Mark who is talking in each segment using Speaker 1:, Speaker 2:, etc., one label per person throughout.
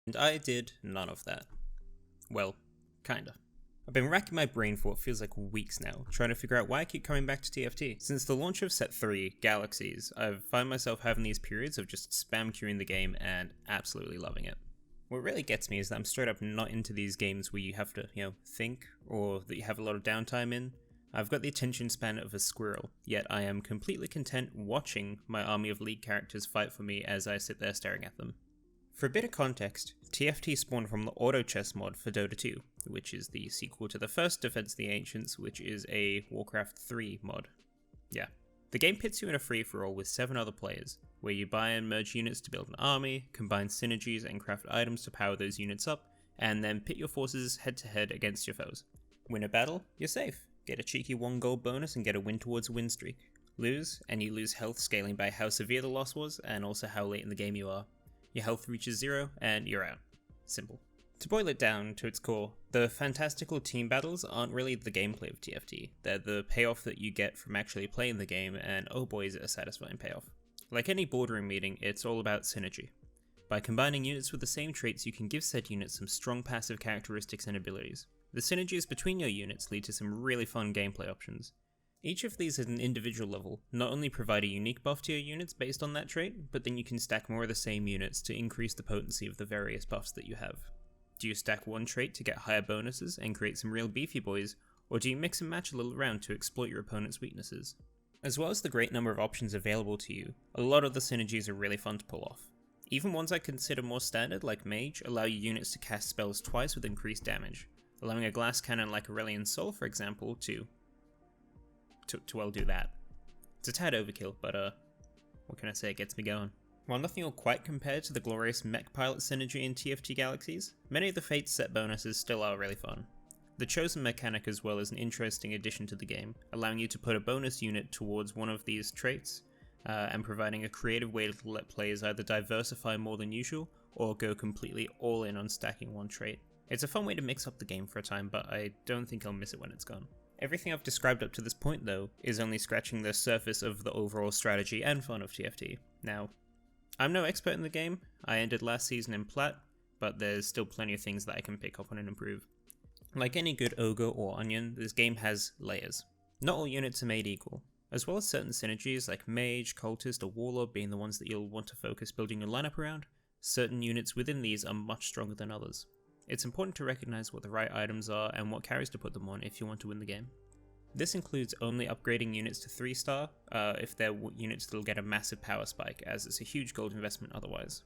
Speaker 1: And I did none of that. Well, kinda. I've been racking my brain for what feels like weeks now, trying to figure out why I keep coming back to TFT. Since the launch of Set 3, Galaxies, I've found myself having these periods of just spam queuing the game and absolutely loving it. What really gets me is that I'm straight up not into these games where you have to, think, or that you have a lot of downtime in. I've got the attention span of a squirrel, yet I am completely content watching my army of league characters fight for me as I sit there staring at them. For a bit of context, TFT spawned from the AutoChess mod for Dota 2, which is the sequel to the first Defense of the Ancients, which is a Warcraft 3 mod. Yeah. The game pits you in a free-for-all with 7 other players, where you buy and merge units to build an army, combine synergies and craft items to power those units up, and then pit your forces head-to-head against your foes. Win a battle, you're safe. Get a cheeky 1 gold bonus and get a win towards a win streak. Lose, and you lose health scaling by how severe the loss was, and also how late in the game you are. Your health reaches 0, and you're out. Simple. To boil it down to its core, the fantastical team battles aren't really the gameplay of TFT. They're the payoff that you get from actually playing the game, and oh boy is it a satisfying payoff. Like any boardroom meeting, it's all about synergy. By combining units with the same traits, you can give said units some strong passive characteristics and abilities. The synergies between your units lead to some really fun gameplay options. Each of these at an individual level not only provide a unique buff to your units based on that trait, but then you can stack more of the same units to increase the potency of the various buffs that you have. Do you stack one trait to get higher bonuses and create some real beefy boys, or do you mix and match a little around to exploit your opponent's weaknesses? As well as the great number of options available to you, a lot of the synergies are really fun to pull off. Even ones I consider more standard, like Mage, allow your units to cast spells twice with increased damage, allowing a glass cannon like Aurelion Sol, for example, to well do that. It's a tad overkill, but what can I say, it gets me going. While nothing will quite compare to the glorious mech pilot synergy in TFT Galaxies, many of the Fate's set bonuses still are really fun. The Chosen mechanic as well is an interesting addition to the game, allowing you to put a bonus unit towards one of these traits, and providing a creative way to let players either diversify more than usual, or go completely all in on stacking one trait. It's a fun way to mix up the game for a time, but I don't think I'll miss it when it's gone. Everything I've described up to this point, though, is only scratching the surface of the overall strategy and fun of TFT. Now, I'm no expert in the game, I ended last season in Plat, but there's still plenty of things that I can pick up on and improve. Like any good ogre or onion, this game has layers. Not all units are made equal, as well as certain synergies like Mage, Cultist, or Warlord being the ones that you'll want to focus building your lineup around. Certain units within these are much stronger than others. It's important to recognize what the right items are and what carries to put them on if you want to win the game. This includes only upgrading units to 3-star if they're units that'll get a massive power spike, as it's a huge gold investment otherwise.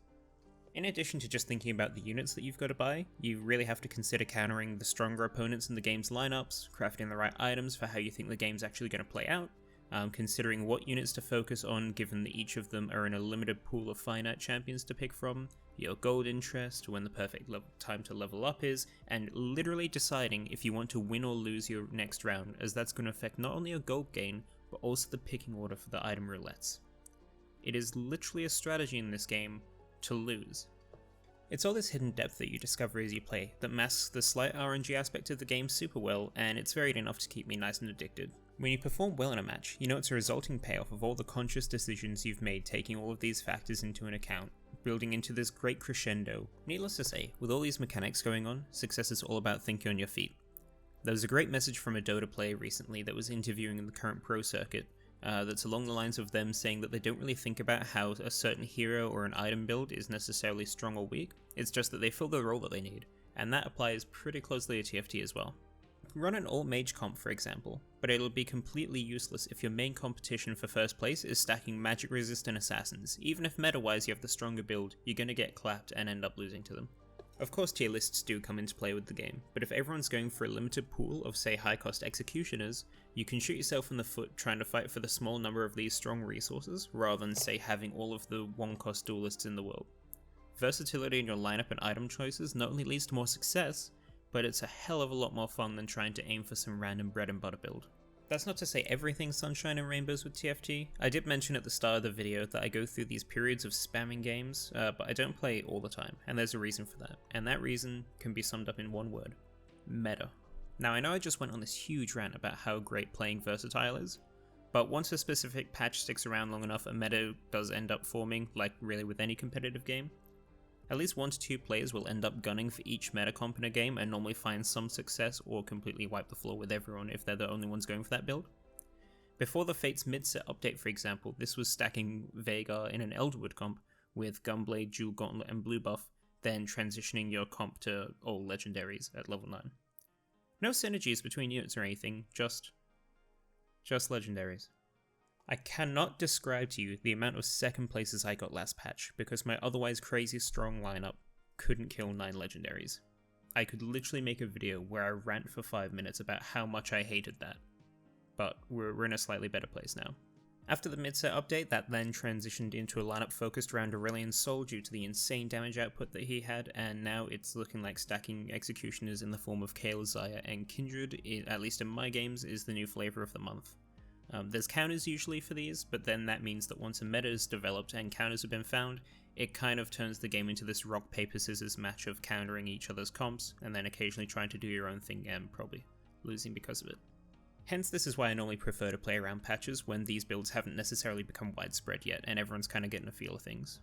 Speaker 1: In addition to just thinking about the units that you've got to buy, you really have to consider countering the stronger opponents in the game's lineups, crafting the right items for how you think the game's actually going to play out, considering what units to focus on given that each of them are in a limited pool of finite champions to pick from, your gold interest, when the perfect time to level up is, and literally deciding if you want to win or lose your next round, as that's going to affect not only your gold gain, but also the picking order for the item roulettes. It is literally a strategy in this game to lose. It's all this hidden depth that you discover as you play that masks the slight RNG aspect of the game super well, and it's varied enough to keep me nice and addicted. When you perform well in a match, you know it's a resulting payoff of all the conscious decisions you've made taking all of these factors into an account, building into this great crescendo. Needless to say, with all these mechanics going on, success is all about thinking on your feet. There was a great message from a Dota player recently that was interviewing in the current pro circuit, that's along the lines of them saying that they don't really think about how a certain hero or an item build is necessarily strong or weak, it's just that they fill the role that they need, and that applies pretty closely to TFT as well. Run an alt-mage comp for example, but it'll be completely useless if your main competition for first place is stacking magic resistant assassins. Even if meta-wise you have the stronger build, you're gonna get clapped and end up losing to them. Of course tier lists do come into play with the game, but if everyone's going for a limited pool of say high cost executioners, you can shoot yourself in the foot trying to fight for the small number of these strong resources, rather than say having all of the one cost duelists in the world. Versatility in your lineup and item choices not only leads to more success, but it's a hell of a lot more fun than trying to aim for some random bread and butter build. That's not to say everything's sunshine and rainbows with TFT. I did mention at the start of the video that I go through these periods of spamming games, but I don't play all the time, and there's a reason for that. And that reason can be summed up in one word: meta. Now I know I just went on this huge rant about how great playing versatile is, but once a specific patch sticks around long enough, a meta does end up forming, like really with any competitive game. At least 1 to 2 players will end up gunning for each meta comp in a game and normally find some success or completely wipe the floor with everyone if they're the only ones going for that build. Before the Fates mid-set update, for example, this was stacking Vhagar in an Elderwood comp with Gunblade, Jewel Gauntlet and blue buff, then transitioning your comp to all legendaries at level 9. No synergies between units or anything, just legendaries. I cannot describe to you the amount of second places I got last patch because my otherwise crazy strong lineup couldn't kill 9 legendaries. I could literally make a video where I rant for 5 minutes about how much I hated that. But we're in a slightly better place now. After the mid-set update, that then transitioned into a lineup focused around Aurelion Sol due to the insane damage output that he had, and now it's looking like stacking executioners in the form of Kayle, Xayah, and Kindred, at least in my games, is the new flavour of the month. There's counters usually for these, but then that means that once a meta is developed and counters have been found, it kind of turns the game into this rock, paper, scissors match of countering each other's comps, and then occasionally trying to do your own thing and probably losing because of it. Hence, this is why I normally prefer to play around patches when these builds haven't necessarily become widespread yet and everyone's kind of getting a feel of things.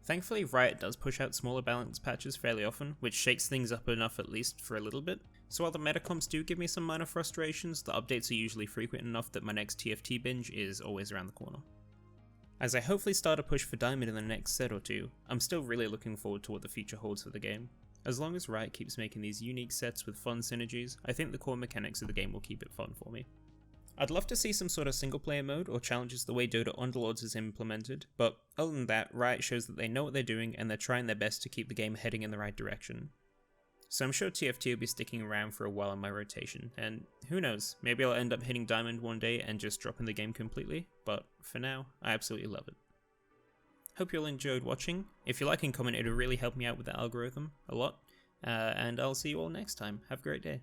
Speaker 1: Thankfully, Riot does push out smaller balance patches fairly often, which shakes things up enough at least for a little bit, so while the meta comps do give me some minor frustrations, the updates are usually frequent enough that my next TFT binge is always around the corner. As I hopefully start a push for Diamond in the next set or two, I'm still really looking forward to what the future holds for the game. As long as Riot keeps making these unique sets with fun synergies, I think the core mechanics of the game will keep it fun for me. I'd love to see some sort of single player mode or challenges the way Dota Underlords is implemented, but other than that, Riot shows that they know what they're doing and they're trying their best to keep the game heading in the right direction. So I'm sure TFT will be sticking around for a while in my rotation, and who knows, maybe I'll end up hitting Diamond one day and just dropping the game completely, but for now, I absolutely love it. Hope you all enjoyed watching. If you like and comment, it would really help me out with the algorithm a lot. And I'll see you all next time. Have a great day.